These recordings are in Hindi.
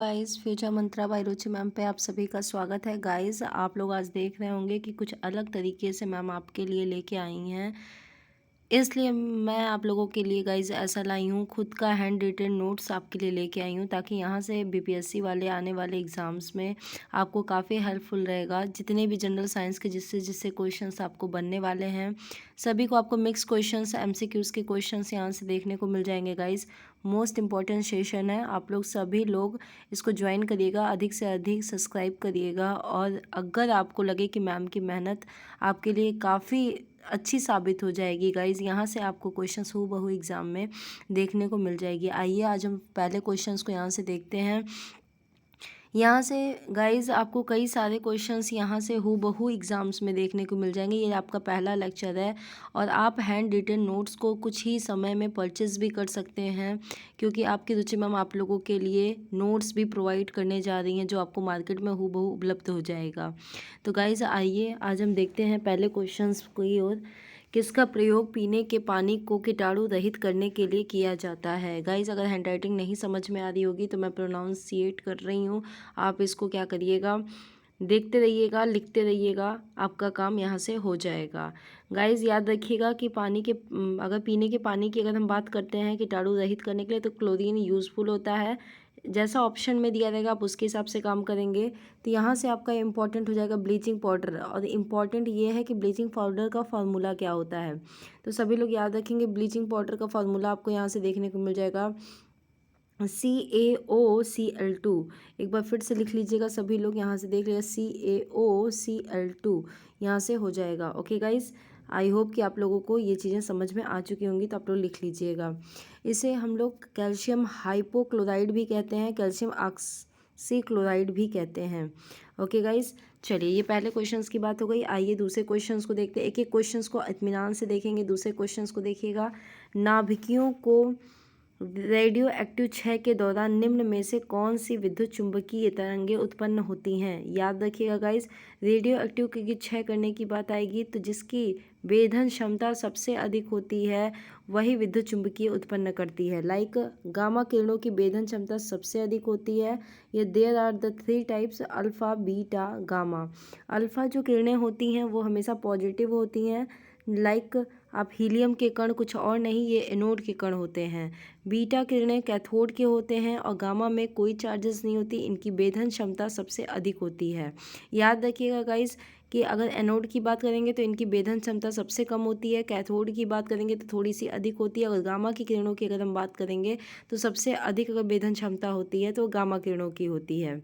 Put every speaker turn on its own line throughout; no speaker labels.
गाइस फ्यूचर मंत्रा बाय रुचि मैम पे आप सभी का स्वागत है। गाइस आप लोग आज देख रहे होंगे कि कुछ अलग तरीके से मैम आपके लिए लेके आई हैं, इसलिए मैं आप लोगों के लिए गाइस ऐसा लाई हूँ, खुद का हैंड रिटन नोट्स आपके लिए लेके आई हूँ ताकि यहाँ से बीपीएससी वाले आने वाले एग्ज़ाम्स में आपको काफ़ी हेल्पफुल रहेगा। जितने भी जनरल साइंस के जिससे जिससे क्वेश्चंस आपको बनने वाले हैं, सभी को आपको मिक्स क्वेश्चंस एमसीक्यूज़ के क्वेश्चंस यहाँ से देखने को मिल जाएंगे। गाइस मोस्ट इंपॉर्टेंट सेशन है, आप लोग सभी लोग इसको ज्वाइन करिएगा, अधिक से अधिक सब्सक्राइब करिएगा। और अगर आपको लगे कि मैम की मेहनत आपके लिए काफ़ी अच्छी साबित हो जाएगी गाइज़, यहाँ से आपको क्वेश्चंस हूबहू एग्ज़ाम में देखने को मिल जाएगी। आइए आज हम पहले क्वेश्चंस को यहाँ से देखते हैं। यहाँ से गाइज़ आपको कई सारे क्वेश्चंस यहाँ से हूबहू एग्ज़ाम्स में देखने को मिल जाएंगे। ये आपका पहला लेक्चर है और आप हैंड रिटन नोट्स को कुछ ही समय में परचेज़ भी कर सकते हैं, क्योंकि आपकी रुचि मैम आप लोगों के लिए नोट्स भी प्रोवाइड करने जा रही हैं जो आपको मार्केट में हूबहू उपलब्ध हो जाएगा। तो गाइज़ आइए आज हम देखते हैं पहले क्वेश्चंस की ओर। किसका प्रयोग पीने के पानी को कीटाणु रहित करने के लिए किया जाता है? गाइज़ अगर हैंडराइटिंग नहीं समझ में आ रही होगी तो मैं प्रोनाउंसिएट कर रही हूँ, आप इसको क्या करिएगा, देखते रहिएगा, लिखते रहिएगा, आपका काम यहाँ से हो जाएगा। गाइज़ याद रखिएगा कि पानी के अगर पीने के पानी की अगर हम बात करते हैं कीटाणु रहित करने के लिए तो क्लोरीन यूज़फुल होता है। जैसा ऑप्शन में दिया रहेगा आप उसके हिसाब से काम करेंगे। तो यहाँ से आपका इम्पॉर्टेंट हो जाएगा ब्लीचिंग पाउडर, और इम्पॉर्टेंट ये है कि ब्लीचिंग पाउडर का फार्मूला क्या होता है। तो सभी लोग याद रखेंगे, ब्लीचिंग पाउडर का फार्मूला आपको यहाँ से देखने को मिल जाएगा CaOCl2। एक बार फिर से लिख लीजिएगा सभी लोग, यहाँ से देख लीजिएगा CaOCl2 यहाँ से हो जाएगा। ओके गाइस, आई होप कि आप लोगों को ये चीज़ें समझ में आ चुकी होंगी, तो आप लोग लिख लीजिएगा। इसे हम लोग कैल्शियम हाइपोक्लोराइड भी कहते हैं, कैल्शियम ऑक्सीक्लोराइड भी कहते हैं। ओके गाइस, चलिए ये पहले क्वेश्चंस की बात हो गई। आइए दूसरे क्वेश्चंस को देखते हैं। एक एक क्वेश्चंस को इत्मीनान से देखेंगे। दूसरे क्वेश्चंस को देखिएगा। नाभिकियों को रेडियो एक्टिव क्षय के दौरान निम्न में से कौन सी विद्युत चुंबकीय तरंगें उत्पन्न होती हैं? याद रखिएगा गाइस, रेडियो एक्टिव की क्षय करने की बात आएगी तो जिसकी वेधन क्षमता सबसे अधिक होती है वही विद्युत चुंबकीय उत्पन्न करती है। लाइक गामा किरणों की वेधन क्षमता सबसे अधिक होती है। ये there are the 3 types, alpha beta gamma. Alpha जो किरणें होती हैं वो हमेशा पॉजिटिव होती हैं। लाइक आप हीलियम के कण कुछ और नहीं, ये एनोड के कण होते हैं। बीटा किरणें कैथोड के होते हैं और गामा में कोई चार्जेस नहीं होती, इनकी वेधन क्षमता सबसे अधिक होती है। याद रखिएगा गाइस कि अगर एनोड की बात करेंगे तो इनकी वेधन क्षमता सबसे कम होती है, कैथोड की बात करेंगे तो थोड़ी सी अधिक होती है, और गामा की किरणों की अगर हम बात करेंगे तो सबसे अधिक अगर वेधन क्षमता होती है तो गामा किरणों की होती है।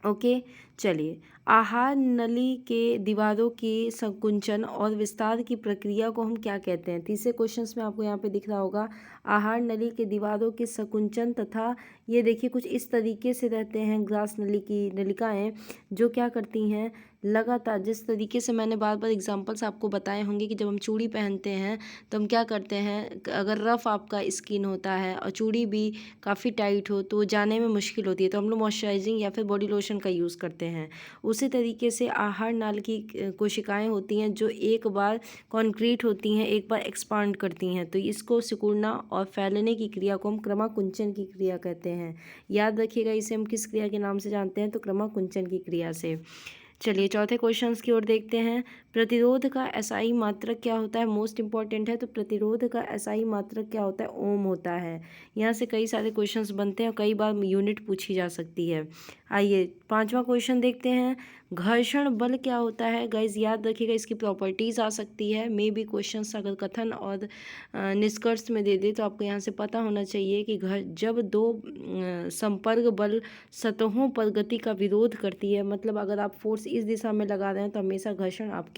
ओके, चलिए आहार नली के दीवारों की संकुंचन और विस्तार की प्रक्रिया को हम क्या कहते हैं? तीसरे क्वेश्चंस में आपको यहाँ पे दिख रहा होगा आहार नली के दीवारों के संकुंचन, तथा ये देखिए कुछ इस तरीके से रहते हैं ग्लास नली की नलिकाएं जो क्या करती हैं, लगातार जिस तरीके से मैंने बार बार एग्जांपल्स आपको बताए होंगे कि जब हम चूड़ी पहनते हैं तो हम क्या करते हैं, अगर रफ़ आपका स्किन होता है और चूड़ी भी काफ़ी टाइट हो तो जाने में मुश्किल होती है, तो हम लोग मॉइस्चराइजिंग या फिर बॉडी लोशन का यूज़ करते हैं। उसी तरीके से आहार नाल की कोशिकाएं होती हैं जो एक बार कॉन्क्रीट होती हैं, एक बार एक्सपांड करती हैं, तो इसको सिकुड़ना और फैलने की क्रिया को हम क्रमाकुंचन की क्रिया कहते हैं। याद रखिएगा इसे हम किस क्रिया के नाम से जानते हैं, तो क्रमाकुंचन की क्रिया से। चलिए चौथे क्वेश्चंस की ओर देखते हैं। प्रतिरोध का एसआई मात्रक क्या होता है? मोस्ट इंपॉर्टेंट है। तो प्रतिरोध का एसआई मात्रक क्या होता है? ओम होता है। यहाँ से कई सारे क्वेश्चंस बनते हैं और कई बार यूनिट पूछी जा सकती है। आइए पांचवा क्वेश्चन देखते हैं। घर्षण बल क्या होता है? गाइज याद रखिएगा इसकी प्रॉपर्टीज़ आ सकती है, मे बी क्वेश्चन अगर कथन और निष्कर्ष में दे दे तो आपको यहाँ से पता होना चाहिए कि जब दो संपर्क बल सतहों पर गति का विरोध करती है, मतलब अगर आप फोर्स इस दिशा में लगा रहे हैं तो हमेशा घर्षण आपके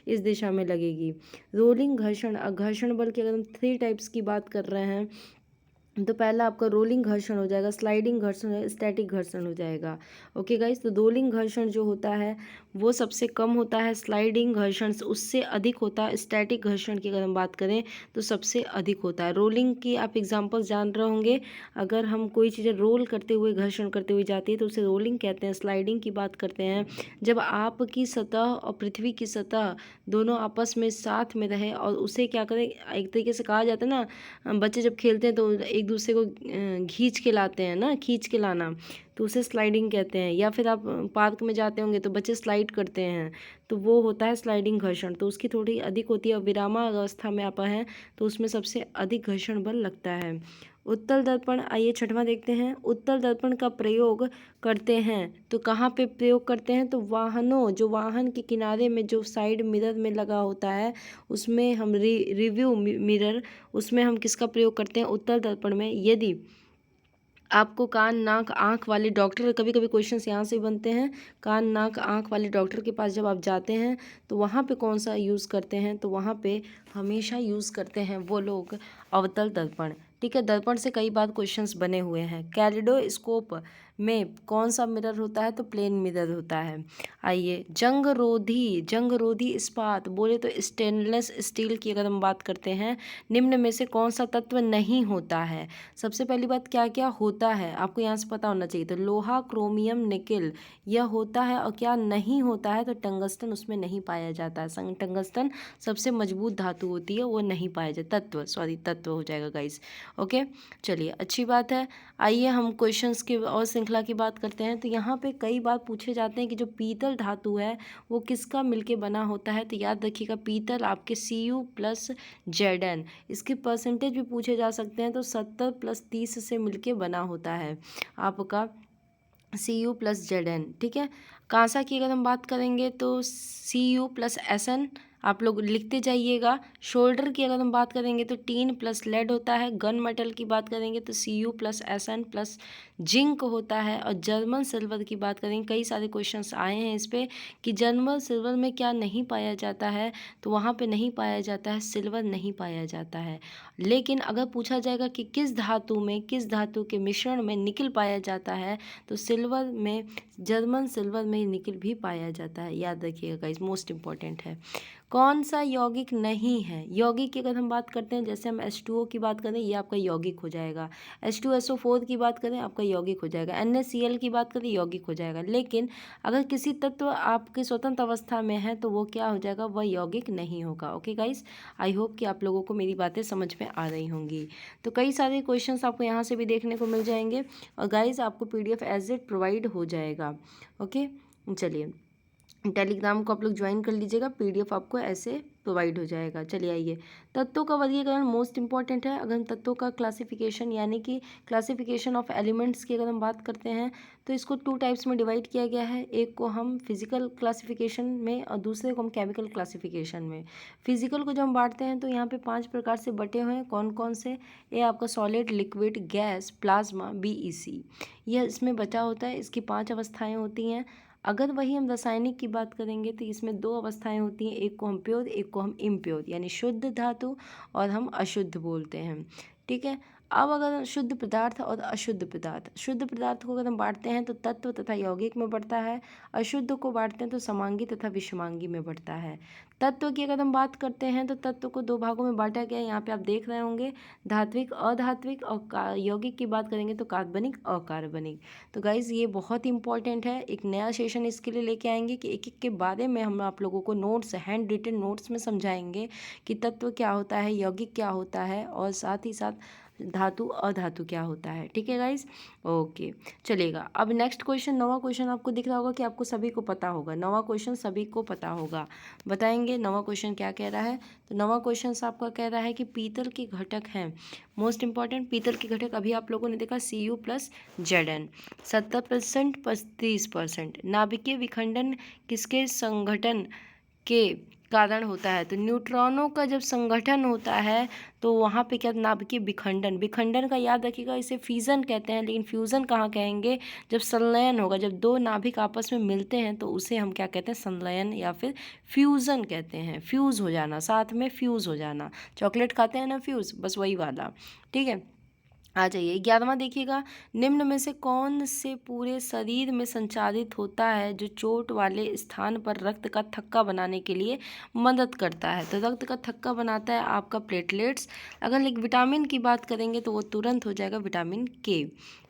इस दिशा में लगेगी। रोलिंग घर्षण, घर्षण बल की अगर हम 3 टाइप्स की बात कर रहे हैं तो पहला आपका रोलिंग घर्षण हो जाएगा, स्लाइडिंग घर्षण, स्टैटिक घर्षण हो जाएगा। ओके गाइस, तो रोलिंग घर्षण जो होता है वो सबसे कम होता है, स्लाइडिंग घर्षण उससे अधिक होता है, स्टैटिक घर्षण की अगर हम बात करें तो सबसे अधिक होता है। रोलिंग की आप एग्जांपल जान रहे होंगे, अगर हम कोई चीज़ें रोल करते हुए घर्षण करते हुए जाती है तो उसे रोलिंग कहते हैं। स्लाइडिंग की बात करते हैं जब आपकी सतह और पृथ्वी की सतह दोनों आपस में साथ में रहे और उसे क्या करें, एक तरीके से कहा जाता है ना, बच्चे जब खेलते हैं तो एक एक दूसरे को खींच के लाते हैं ना, खींच के लाना, तो उसे स्लाइडिंग कहते हैं। या फिर आप पार्क में जाते होंगे तो बच्चे स्लाइड करते हैं, तो वो होता है स्लाइडिंग घर्षण, तो उसकी थोड़ी अधिक होती है। विरामावस्था में आप हैं तो उसमें सबसे अधिक घर्षण बल लगता है। उत्तल दर्पण, आइए छठवां देखते हैं। उत्तल दर्पण का प्रयोग करते हैं तो कहाँ पे प्रयोग करते हैं? तो वाहनों, जो वाहन के किनारे में जो साइड मिरर में लगा होता है उसमें हम रिव्यू मिरर, उसमें हम किसका प्रयोग करते हैं? उत्तल दर्पण में। यदि आपको कान नाक आँख वाले डॉक्टर, कभी कभी क्वेश्चंस यहाँ से बनते हैं, कान नाक आँख वाले डॉक्टर के पास जब आप जाते हैं तो वहाँ पे कौन सा यूज़ करते हैं? तो वहाँ पे हमेशा यूज़ करते हैं वो लोग अवतल दर्पण। ठीक है, दर्पण से कई बार क्वेश्चंस बने हुए हैं। कैलिडोस्कोप में कौन सा मिरर होता है? तो प्लेन मिरर होता है। आइए, जंग रोधी इस्पात, बोले तो स्टेनलेस स्टील की अगर हम बात करते हैं, निम्न में से कौन सा तत्व नहीं होता है? सबसे पहली बात, क्या क्या होता है आपको यहाँ से पता होना चाहिए। तो लोहा, क्रोमियम, निकेल, यह होता है। और क्या नहीं होता है? तो टंगस्टन उसमें नहीं पाया जाता है। टंगस्टन सबसे मजबूत धातु होती है, वो नहीं पाया जाता। तत्व हो जाएगा गाइस। ओके, चलिए अच्छी बात है। आइए हम क्वेश्चंस की और श्रृंखला की बात करते हैं। तो यहाँ पे कई बार पूछे जाते हैं कि जो पीतल धातु है वो किसका मिलके बना होता है? तो याद रखिएगा, पीतल आपके Cu+Zn, इसके परसेंटेज भी पूछे जा सकते हैं। तो 70+30 से मिलके बना होता है आपका Cu+Zn। ठीक है, कांसा की अगर हम बात करेंगे तो Cu+Sn, आप लोग लिखते जाइएगा। शोल्डर की अगर हम बात करेंगे तो टीन प्लस लेड होता है। गन मेटल की बात करेंगे तो Cu+Sn प्लस जिंक होता है। और जर्मन सिल्वर की बात करेंगे, कई सारे क्वेश्चंस आए हैं इस पर कि जर्मन सिल्वर में क्या नहीं पाया जाता है? तो वहाँ पे नहीं पाया जाता है, सिल्वर नहीं पाया जाता है। लेकिन अगर पूछा जाएगा कि किस धातु के मिश्रण में निकल पाया जाता है, तो सिल्वर में, जर्मन सिल्वर में निकल भी पाया जाता है। याद रखिएगा गाइस, मोस्ट इंपॉर्टेंट है। कौन सा यौगिक नहीं है? यौगिक की अगर हम बात करते हैं, जैसे हम H2O की बात करें, ये आपका यौगिक हो जाएगा। H2SO4 की बात करें, आपका यौगिक हो जाएगा। NaCl की बात करें, यौगिक हो जाएगा। लेकिन अगर किसी तत्व आपके स्वतंत्र अवस्था में है तो वो क्या हो जाएगा? वह यौगिक नहीं होगा। ओके गाइस, आई होप कि आप लोगों को मेरी बातें समझ में आ रही होंगी। तो कई सारे क्वेश्चंस आपको यहाँ से भी देखने को मिल जाएंगे। और गाइस, आपको PDF एज इट प्रोवाइड हो जाएगा। ओके, चलिए टेलीग्राम को आप लोग ज्वाइन कर लीजिएगा, PDF आपको ऐसे प्रोवाइड हो जाएगा। चलिए आइए, तत्वों का वर्गीकरण मोस्ट इंपॉर्टेंट है। अगर हम तत्वों का क्लासिफिकेशन, यानी कि क्लासिफिकेशन ऑफ एलिमेंट्स की अगर हम बात करते हैं, तो इसको 2 टाइप्स में डिवाइड किया गया है। एक को हम फिजिकल क्लासिफिकेशन में और दूसरे को हम केमिकल क्लासिफिकेशन में। फिजिकल को जब हम बांटते हैं तो यहाँ पे 5 प्रकार से बटे हुए हैं। कौन कौन से? ए आपका solid, liquid, gas, plasma, BEC, यह इसमें बचा होता है। इसकी 5 अवस्थाएँ होती हैं। अगर वही हम रासायनिक की बात करेंगे तो इसमें 2 अवस्थाएं होती हैं, एक को हम प्योर, एक को हम इम्प्योर, यानी शुद्ध धातु और हम अशुद्ध बोलते हैं। ठीक है, अब अगर शुद्ध पदार्थ और अशुद्ध पदार्थ, शुद्ध पदार्थ को अगर हम बांटते हैं तो तत्व तथा यौगिक में बढ़ता है। अशुद्ध को बांटते हैं तो समांगी तथा विषमांगी में बढ़ता है। तत्व की अगर हम बात करते हैं तो तत्व को 2 भागों में बांटा गया है, यहाँ पे आप देख रहे होंगे, धात्विक, अधात्विक। और यौगिक की बात करेंगे तो कार्बनिक, अकार्बनिक। तो गाइज़, ये बहुत इंपॉर्टेंट है। एक नया सेशन इसके लिए लेके आएंगे कि एक एक के बारे में हम आप लोगों को नोट्स, हैंड रिटन नोट्स में समझाएंगे कि तत्व क्या होता है, यौगिक क्या होता है, और साथ ही साथ धातु अधातु क्या होता है। ठीक है गाइज, ओके, चलेगा। अब नेक्स्ट क्वेश्चन, नवा क्वेश्चन आपको दिख रहा होगा कि आपको सभी को पता होगा। नवा क्वेश्चन सभी को पता होगा, बताएंगे नवा क्वेश्चन क्या कह रहा है। तो नवा क्वेश्चन आपका कह रहा है कि पीतल के घटक हैं, मोस्ट इंपॉर्टेंट, पीतल के घटक अभी आप लोगों ने देखा Cu+Zn, 70%, 30%। नाभिकीय विखंडन किसके संगठन के कारण होता है? तो न्यूट्रॉनों का जब संगठन होता है तो वहाँ पे क्या, नाभिकीय विखंडन, विखंडन का याद रखिएगा, इसे फ्यूज़न कहते हैं। लेकिन फ्यूज़न कहाँ कहेंगे? जब संलयन होगा, जब 2 नाभिक आपस में मिलते हैं तो उसे हम क्या कहते हैं? संलयन या फिर फ्यूज़न कहते हैं। फ्यूज़ हो जाना, साथ में फ्यूज़ हो जाना, चॉकलेट खाते हैं ना फ्यूज़, बस वही वाला। ठीक है, आ जाइए 11वां देखिएगा, निम्न में से कौन से पूरे शरीर में संचारित होता है जो चोट वाले स्थान पर रक्त का थक्का बनाने के लिए मदद करता है? तो रक्त का थक्का बनाता है आपका प्लेटलेट्स। अगर एक विटामिन की बात करेंगे तो वो तुरंत हो जाएगा विटामिन K।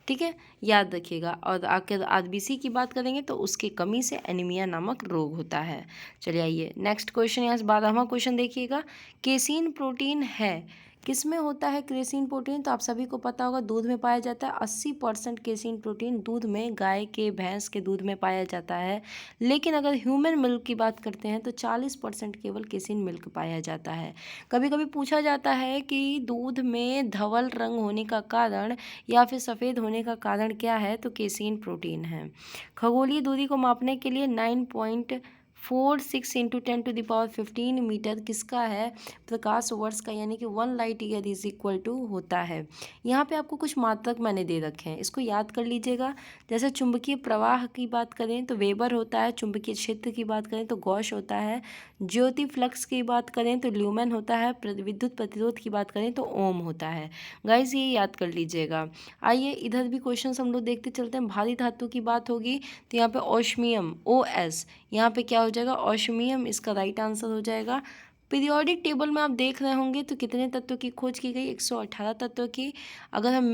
ठीक है, याद रखिएगा। और आकर RBC की बात करेंगे तो उसकी कमी से एनीमिया नामक रोग होता है। चलिए आइए नेक्स्ट क्वेश्चन, यहाँ से 12वां क्वेश्चन देखिएगा, केसीन प्रोटीन है किस में होता है क्रेसीन प्रोटीन? तो आप सभी को पता होगा दूध में पाया जाता है। 80% केसीन प्रोटीन दूध में, गाय के, भैंस के दूध में पाया जाता है। लेकिन अगर ह्यूमन मिल्क की बात करते हैं तो 40% केवल केसीन मिल्क पाया जाता है। कभी कभी पूछा जाता है कि दूध में धवल रंग होने का कारण या फिर सफ़ेद होने का कारण क्या है? तो केसीन प्रोटीन है। खगोलीय दूरी को मापने के लिए 9.46 इंटू 10⁻15 मीटर किसका है? प्रकाश वर्ष का, यानी कि 1 light year is equal to होता है। यहाँ पे आपको कुछ मात्रक मैंने दे रखे हैं, इसको याद कर लीजिएगा। जैसे चुंबकीय प्रवाह की बात करें तो वेबर होता है, चुंबकीय क्षेत्र की बात करें तो गॉश होता है, ज्योति फ्लक्स की बात करें तो ल्यूमेन होता है, विद्युत प्रतिरोध की बात करें तो ओम होता है। गाइस ये याद कर लीजिएगा। आइए इधर भी क्वेश्चन हम लोग देखते चलते हैं। भारी धातु की बात होगी तो यहाँ पे ऑस्मियम, OS, यहाँ पे क्या हो जाएगा? ऑस्मियम इसका राइट आंसर हो जाएगा। पीरियोडिक टेबल में आप देख रहे होंगे तो कितने तत्वों की खोज की गई? 118 तत्वों की। अगर हम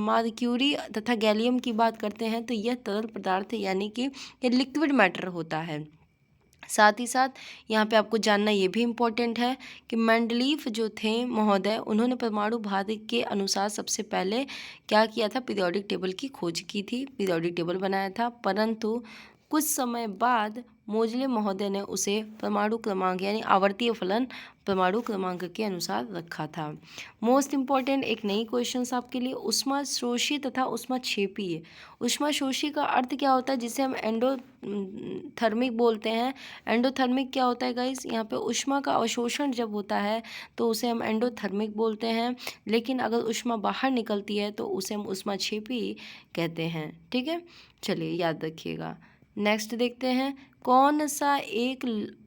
मर्क्यूरी तथा गैलियम की बात करते हैं तो यह तरल पदार्थ है, यानी कि ये लिक्विड मैटर होता है। साथ ही साथ यहाँ पे आपको जानना ये भी इम्पोर्टेंट है कि मेंडलीफ जो थे महोदय, उन्होंने परमाणु भार के अनुसार सबसे पहले क्या किया था? पीरियोडिक टेबल की खोज की थी, पीरियोडिक टेबल बनाया था। परंतु कुछ समय बाद मोजले महोदय ने उसे परमाणु क्रमांक यानी आवर्तीय फलन परमाणु क्रमांक के अनुसार रखा था। मोस्ट इम्पॉर्टेंट एक नई क्वेश्चन आपके लिए, ऊष्मा शोषी तथा ऊष्मा क्षेपीय। ऊष्मा शोषी का अर्थ क्या होता है? जिसे हम एंडोथर्मिक बोलते हैं। एंडोथर्मिक क्या होता है गाइस? यहाँ पे ऊष्मा का अवशोषण जब होता है तो उसे हम एंडोथर्मिक बोलते हैं, लेकिन अगर ऊष्मा बाहर निकलती है तो उसे हम ऊष्मा क्षेपी कहते हैं। ठीक है, चलिए याद रखिएगा। नेक्स्ट देखते हैं, कौन सा एक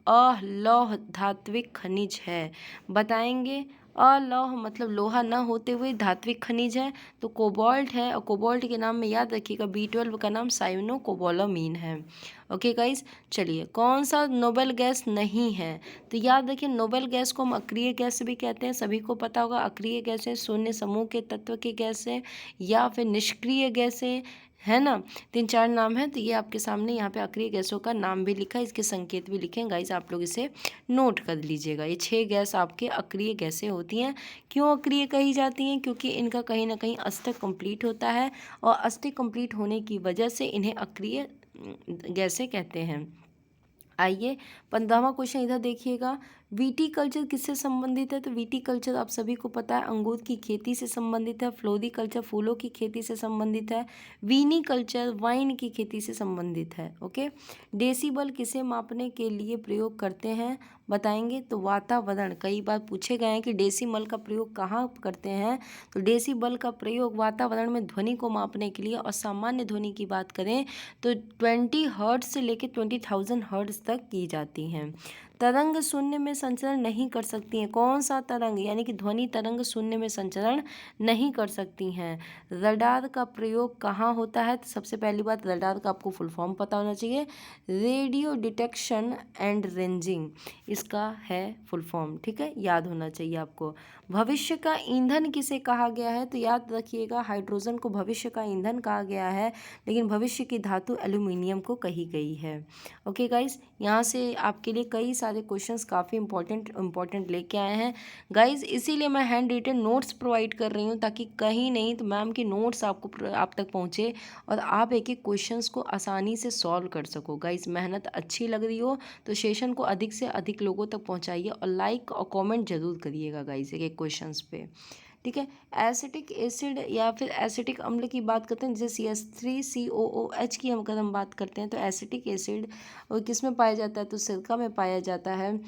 अलौह धात्विक खनिज है? बताएंगे। अलौह मतलब लोहा न होते हुए धात्विक खनिज है तो कोबाल्ट है, और कोबाल्ट के नाम में याद रखिएगा B12 का नाम साइनो कोबालामीन है। ओके गाइस, चलिए कौन सा नोबेल गैस नहीं है? तो याद रखिए नोबेल गैस को हम अक्रिय गैस भी कहते हैं, सभी को पता होगा। अक्रिय गैसें शून्य समूह के तत्व की गैसें या फिर निष्क्रिय गैसें, है ना। 3-4 नाम है, तो ये आपके सामने यहाँ पे अक्रिय गैसों का नाम भी लिखा है, इसके संकेत भी लिखे हैं गाइस, आप लोग इसे नोट कर लीजिएगा। ये 6 गैस आपके अक्रिय गैसें होती हैं। क्यों अक्रिय कही जाती हैं? क्योंकि इनका कहीं ना कहीं अष्टक कंप्लीट होता है, और अष्टक कंप्लीट होने की वजह से इन्हें अक्रिय गैसें कहते हैं। आइए 15वां क्वेश्चन इधर देखिएगा। विटीकल्चर किससे संबंधित है? तो विटीकल्चर आप सभी को पता है अंगूर की खेती से संबंधित है। फ्लोरिकल्चर फूलों की खेती से संबंधित है। विनीकल्चर वाइन की खेती से संबंधित है। ओके, डेसिबल किसे मापने के लिए प्रयोग करते हैं? बताएंगे। तो वातावरण, कई बार पूछे गए हैं कि डेसिमल का प्रयोग कहाँ करते हैं? तो डेसिबल का प्रयोग वातावरण में ध्वनि को मापने के लिए, और सामान्य ध्वनि की बात करें तो 20 हर्ट्ज से लेकर 20,000 हर्ट्ज तक की जाती हैं। तरंग शून्य में संचरण नहीं कर सकती हैं। कौन सा तरंग? यानी कि ध्वनि तरंग शून्य में संचरण नहीं कर सकती हैं। रडार का प्रयोग कहाँ होता है? तो सबसे पहली बात, रडार का आपको फुल फॉर्म पता होना चाहिए, रेडियो डिटेक्शन एंड रेंजिंग, इसका है फुल फॉर्म। ठीक है, याद होना चाहिए आपको। भविष्य का ईंधन किसे कहा गया है? तो याद रखिएगा हाइड्रोजन को भविष्य का ईंधन कहा गया है, लेकिन भविष्य की धातु एल्यूमिनियम को कही गई है। ओके गाइस, यहाँ से आपके लिए कई सारे क्वेश्चंस काफ़ी इंपॉर्टेंट लेके आए हैं गाइस, इसीलिए मैं हैंड रिटन नोट्स प्रोवाइड कर रही हूँ, ताकि कहीं नहीं तो मैम की नोट्स आप तक पहुँचे और आप एक एक क्वेश्चंस को आसानी से सॉल्व कर सको। गाइस मेहनत अच्छी लग रही हो तो सेशन को अधिक से अधिक लोगों तक पहुँचाइए, और लाइक और कॉमेंट जरूर करिएगा गाइस एक एक क्वेश्चंस पे। ठीक है, एसिटिक एसिड या फिर एसिटिक अम्ल की बात करते हैं, जैसे CH3COOH की अगर हम बात करते हैं, तो एसिटिक एसिड किस में पाया जाता है? तो सिरका में पाया जाता है।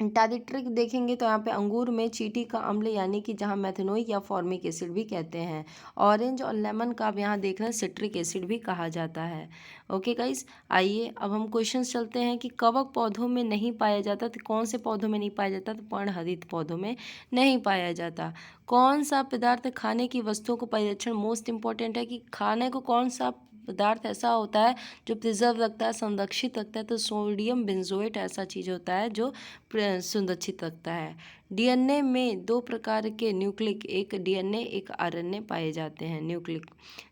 टारिट्रिक देखेंगे तो यहाँ पे अंगूर में चींटी का अम्ल, यानी कि जहाँ मेथनोइक या फॉर्मिक एसिड भी कहते हैं। ऑरेंज और लेमन का आप यहाँ देख रहे हैं सिट्रिक एसिड भी कहा जाता है। ओके गाइस, आइए अब हम क्वेश्चंस चलते हैं कि कवक पौधों में नहीं पाया जाता, तो कौन से पौधों में नहीं पाया जाता? तो पर्णहरित पौधों में नहीं पाया जाता। कौन सा पदार्थ खाने की वस्तुओं को परिरक्षण, मोस्ट इंपॉर्टेंट है कि खाने को कौन सा पदार्थ ऐसा होता है जो प्रिजर्व रखता है, संरक्षित रखता है? तो सोडियम बेंजोएट ऐसा चीज़ होता है जो संरक्षित रखता है। डीएनए में 2 प्रकार के न्यूक्लिक, एक डीएनए एक आरएनए पाए जाते हैं न्यूक्लिक।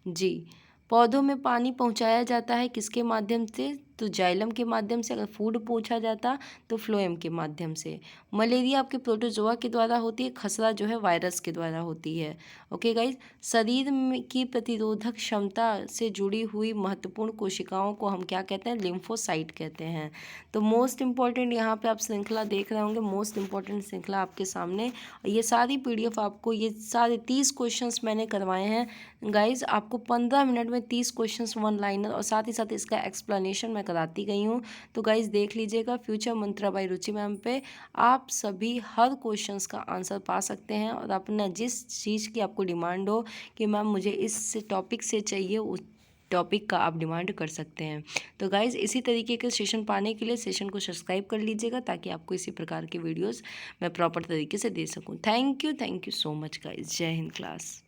जी, पौधों में पानी पहुंचाया जाता है किसके माध्यम से? तो जाइलम के माध्यम से, अगर फूड पूछा जाता तो फ्लोएम के माध्यम से। मलेरिया आपके प्रोटोजोआ के द्वारा होती है, खसरा जो है वायरस के द्वारा होती है। ओके गाइज, शरीर की प्रतिरोधक क्षमता से जुड़ी हुई महत्वपूर्ण कोशिकाओं को हम क्या कहते हैं? लिम्फोसाइट कहते हैं। तो मोस्ट इंपॉर्टेंट यहाँ पे आप श्रृंखला देख रहे होंगे, मोस्ट इंपॉर्टेंट श्रृंखला आपके सामने। ये सारी PDF आपको, ये सारे 30 क्वेश्चंस मैंने करवाए हैं गाइज। आपको 15 मिनट में 30 क्वेश्चंस वन लाइनर और साथ ही साथ इसका एक्सप्लेनेशन मैं कराती गई हूँ। तो गाइज देख लीजिएगा फ्यूचर मंत्रा बाय रुचि मैम पे, आप सभी हर क्वेश्चंस का आंसर पा सकते हैं। और अपना जिस चीज़ की आपको डिमांड हो कि मैम मुझे इस टॉपिक से चाहिए, उस टॉपिक का आप डिमांड कर सकते हैं। तो गाइज़ इसी तरीके के सेशन पाने के लिए सेशन को सब्सक्राइब कर लीजिएगा, ताकि आपको इसी प्रकार के वीडियोस मैं प्रॉपर तरीके से दे सकूं। Thank you so much guys. जय हिंद क्लास।